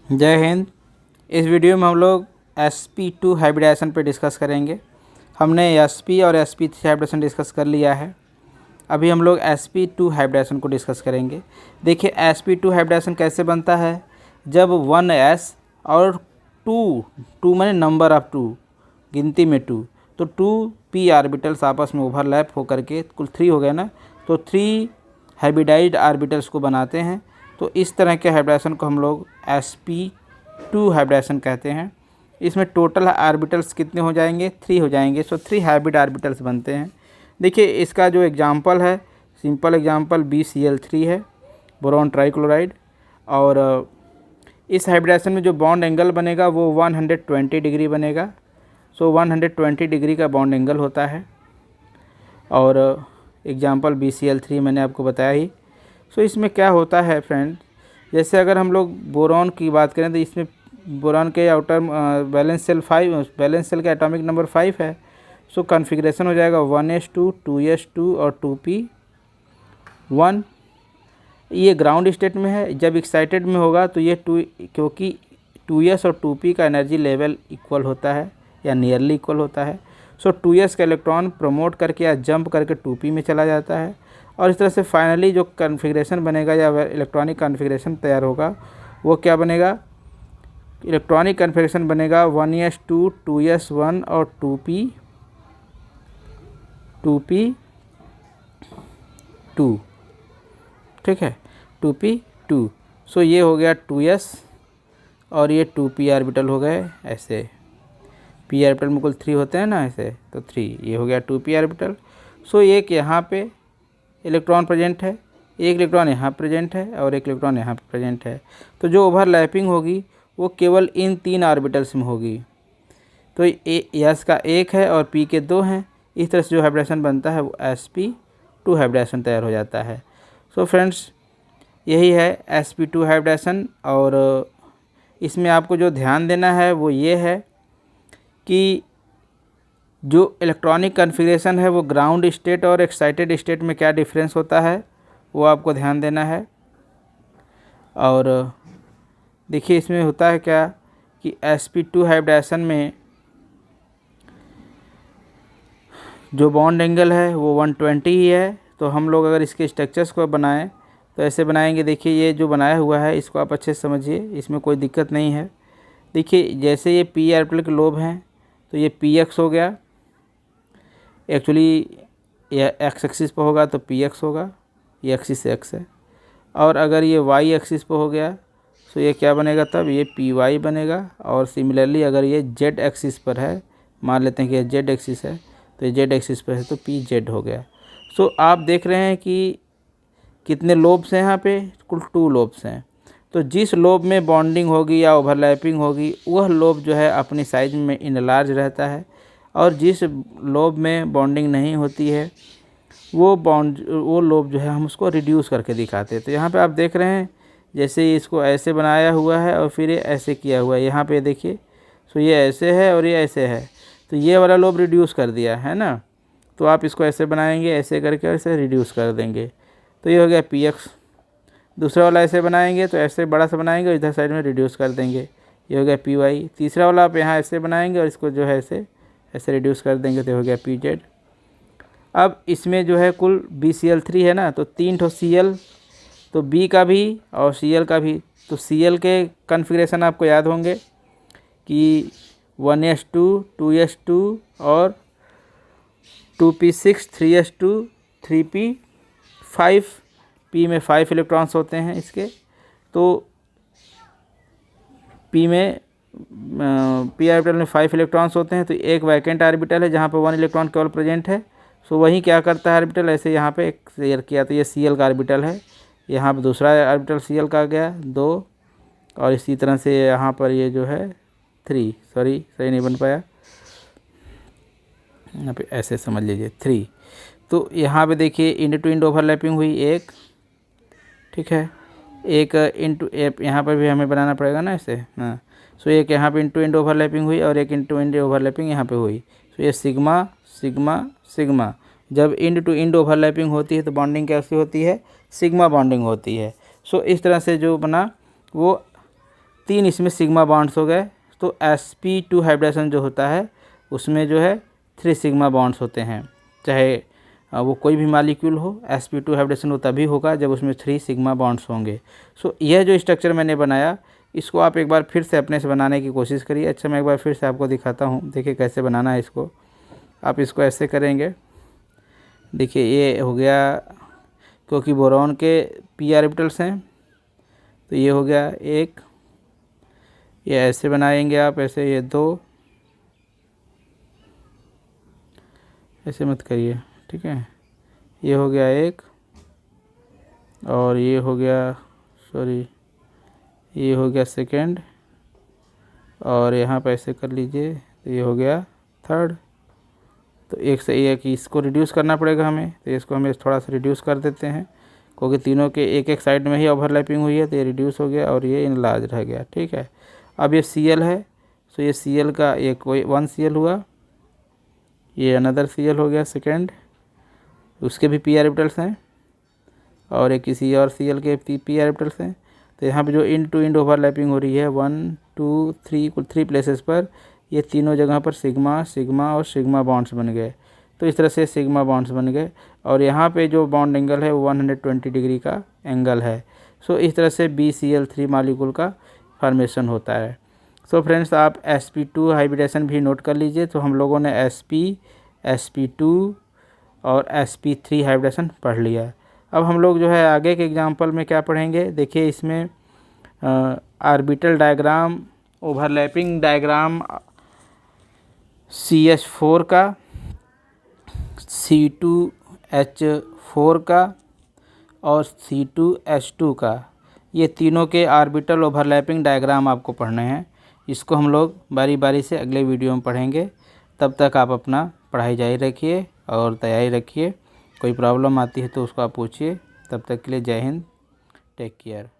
जय हिंद। इस वीडियो में हम लोग sp2 हाइब्रिडाइजेशन पे डिस्कस करेंगे। हमने sp और sp3 हाइब्रिडाइजेशन डिस्कस कर लिया है। अभी हम लोग sp2 हाइब्रिडाइजेशन को डिस्कस करेंगे। देखिए sp2 हाइब्रिडाइजेशन कैसे बनता है। जब 1s और 2 माने नंबर ऑफ 2, गिनती में 2, तो 2p आर्बिटल्स आपस में ओवरलैप होकर के कुल 3 हो गए ना, तो 3 हाइब्रिडाइज्ड आर्बिटल्स को बनाते हैं। तो इस तरह के हाइब्रिडाइजेशन को हम लोग sp2 हाइब्रिडाइजेशन कहते हैं। इसमें टोटल आर्बिटल्स कितने हो जाएंगे, 3 हो जाएंगे। सो 3 हाइब्रिड आर्बिटल्स बनते हैं। देखिए इसका जो एग्जांपल है, सिंपल एग्जांपल BCl3 है, बोरॉन ट्राइक्लोराइड। और इस हाइब्रिडाइजेशन में जो बॉन्ड एंगल बनेगा वो 120 डिग्री बनेगा। सो 120 डिग्री का बॉन्ड एंगल होता है। और एग्जांपल BCl3 मैंने आपको बताया ही। सो इसमें क्या होता है फ्रेंड, जैसे अगर हम लोग बोरॉन की बात करें तो इसमें बोरॉन के आउटर वैलेंस सेल का एटॉमिक नंबर 5 है। सो कॉन्फ़िगरेशन हो जाएगा 1s2, 2s2 और 2p1। ये ग्राउंड स्टेट में है। जब एक्साइटेड में होगा तो ये क्योंकि 2s और 2p का एनर्जी लेवल इक्वल होता है या नियरली इक्वल होता है। सो 2s का इलेक्ट्रॉन प्रमोट करके या जंप करके 2p में चला जाता है। और इस तरह से फाइनली जो कॉन्फ़िगरेशन बनेगा या इलेक्ट्रॉनिक कॉन्फ़िगरेशन तैयार होगा वो क्या बनेगा, इलेक्ट्रॉनिक कॉन्फ़िगरेशन बनेगा 1s2, 2s1 और 2p2। ठीक है, 2p2। सो ये हो गया 2s और ये 2p आर्बिटल हो गए ऐसे। p आर्बिटल में कुल 3 होते हैं ना ऐसे, तो 3 ये हो गया 2p आर्बिटल। सो एक यहाँ पे इलेक्ट्रॉन प्रेजेंट है, एक इलेक्ट्रॉन यहाँ प्रेजेंट है और एक इलेक्ट्रॉन यहाँ प्रेजेंट है। तो जो ओवरलैपिंग होगी वो केवल इन 3 आर्बिटल्स में होगी। तो s का 1 है और p के 2 हैं। इस तरह से जो हाइब्रिडाइजेशन बनता है वो sp2 हाइब्रिडाइजेशन तैयार हो जाता है। सो फ्रेंड्स यही है sp2 हाइब्रिडाइजेशन। और इसमें आपको जो ध्यान देना है वो ये है कि जो इलेक्ट्रॉनिक कॉन्फ़िगरेशन है वो ग्राउंड स्टेट और एक्साइटेड स्टेट में क्या डिफरेंस होता है वो आपको ध्यान देना है। और देखिए इसमें होता है क्या कि sp2 हाइब्रिडाइजेशन में जो बॉन्ड एंगल है वो 120 ही है। तो हम लोग अगर इसके स्ट्रक्चर्स को बनाएं तो ऐसे बनाएंगे। देखिए ये जो बनाया हुआ है इसको आप अच्छे से समझिए, इसमें कोई दिक्कत नहीं है। देखिए जैसे ये p आर्बिटल के लोब हैं तो ये px हो गया। एक्चुअली ये x एक्सिस पर होगा तो px होगा, ये एक्सिस से x है। और अगर ये y एक्सिस पर हो गया तो ये क्या बनेगा, तब ये py बनेगा। और सिमिलरली अगर ये z एक्सिस पर है, मान लेते हैं कि ये z एक्सिस है, तो ये z एक्सिस पर है तो pz हो गया। सो आप देख रहे हैं कि कितने लोब्स हैं यहाँ पे, कुल 2 लोब्स हैं। तो जिस लोब में बॉन्डिंग होगी या ओवरलैपिंग होगी वह लोब जो है अपनी साइज में इनलार्ज रहता है। और जिस लोब में बॉन्डिंग नहीं होती है वो लोब जो है हम उसको रिड्यूस करके दिखाते हैं। तो यहाँ पे आप देख रहे हैं जैसे इसको ऐसे बनाया हुआ है और फिर ये ऐसे किया हुआ है। यहाँ पे देखिए, सो ये ऐसे है और ये ऐसे है, तो ये वाला लोब रिड्यूस कर दिया है ना। तो आप इसको ऐसे बनाएंगे, ऐसे करके और इसे रिड्यूस कर देंगे, तो ये हो गया px। दूसरा वाला ऐसे बनाएंगे तो ऐसे बड़ा सा बनाएंगे और इधर साइड में रिड्यूस कर देंगे, ये हो गया py। तीसरा वाला आप यहाँ ऐसे बनाएंगे और इसको जो है ऐसे रिड्यूस कर देंगे तो हो गया pz। अब इसमें जो है कुल BCl3 है ना, तो 3 ठो Cl, तो B का भी और Cl का भी। तो Cl के कॉन्फ़िगरेशन आपको याद होंगे कि 1s2, 2s2 और 2p6, 3s2, 3p5। p में 5 इलेक्ट्रॉन्स होते हैं इसके। तो p में p आर्बिटल में 5 इलेक्ट्रॉन्स होते हैं। तो एक वैकेंट आर्बिटल है जहाँ पर 1 इलेक्ट्रॉन केवल प्रेजेंट है। सो वही क्या करता है आर्बिटल, ऐसे यहाँ पे एक शेयर किया तो ये Cl का आर्बिटल है। यहाँ पर दूसरा आर्बिटल Cl का गया 2, और इसी तरह से यहाँ पर ये जो है 3, सॉरी सही नहीं बन पाया, यहाँ पे ऐसे समझ लीजिए 3। तो यहाँ पे देखिए इंड टू इंड ओवरलैपिंग हुई एक, ठीक है। एक इंटू यहाँ पर भी हमें बनाना पड़ेगा ना ऐसे, हाँ। सो एक यहाँ पे इंटू इंड ओवरलैपिंग हुई और एक इंटू इंड ओवरलैपिंग यहाँ पे हुई। सो ये सिग्मा सिग्मा सिग्मा। जब इंड टू इंड ओवरलैपिंग होती है तो बॉन्डिंग कैसी होती है, सिग्मा बॉन्डिंग होती है। सो इस तरह से जो बना वो 3 इसमें सिग्मा बॉन्ड्स हो गए। तो sp2 हाइब्रिडेशन जो होता है उसमें जो है 3 सिग्मा बॉन्ड्स होते हैं, चाहे वो कोई भी मॉलिक्यूल हो। sp2 हाइब्रिडेशन वो तभी होगा जब उसमें 3 सिग्मा बॉन्ड्स होंगे। सो यह जो स्ट्रक्चर मैंने बनाया इसको आप एक बार फिर से अपने से बनाने की कोशिश करिए। अच्छा, मैं एक बार फिर से आपको दिखाता हूँ, देखिए कैसे बनाना है इसको। आप इसको ऐसे करेंगे, देखिए ये हो गया, क्योंकि बोरॉन के p ऑर्बिटल्स हैं तो ये हो गया एक। ये ऐसे बनाएंगे आप, ऐसे ये 2, ऐसे मत करिए, ठीक है। ये हो गया एक और ये हो गया, सॉरी, ये हो गया सेकेंड और यहाँ पे ऐसे कर लीजिए तो ये हो गया थर्ड। तो एक से एक इसको रिड्यूस करना पड़ेगा हमें, तो इसको हमें थोड़ा सा रिड्यूस कर देते हैं क्योंकि तीनों के एक एक साइड में ही ओवरलैपिंग हुई है, तो ये रिड्यूस हो गया और ये इनलार्ज रह गया, ठीक है। अब ये Cl है, तो ये Cl का ये कोई 1 Cl हुआ, ये अनदर Cl हो गया सेकेंड, उसके भी p ऑर्बिटल्स हैं और एक किसी और Cl के p ऑर्बिटल्स हैं। तो यहाँ पे जो इंड टू इंड ओवरलैपिंग हो रही है 1 2 3 कुल 3 प्लेसेस पर, ये तीनों जगह पर सिग्मा सिग्मा और सिग्मा बॉन्ड्स बन गए। तो इस तरह से सिग्मा बॉन्ड्स बन गए और यहाँ पे जो बॉन्ड एंगल है वो 120 डिग्री का एंगल है। सो इस तरह से BCl3 मॉलिक्यूल का फॉर्मेशन होता है। सो फ्रेंड्स, आप sp2 हाइब्रिडेशन भी नोट कर लीजिए। तो हम लोगों ने sp, sp2 और sp3 हाइब्रिडेशन पढ़ लिया। अब हम लोग जो है आगे के एग्जाम्पल में क्या पढ़ेंगे, देखिए इसमें orbital diagram, overlapping diagram CH4 का, C2H4 का और C2H2 का, ये तीनों के ऑर्बिटल ओवरलैपिंग डायग्राम आपको पढ़ने हैं। इसको हम लोग बारी बारी से अगले वीडियो में पढ़ेंगे। तब तक आप अपना पढ़ाई जारी रखिए और तैयारी रखिए। कोई प्रॉब्लम आती है तो उसको आप पूछिए। तब तक के लिए जय हिंद, टेक केयर।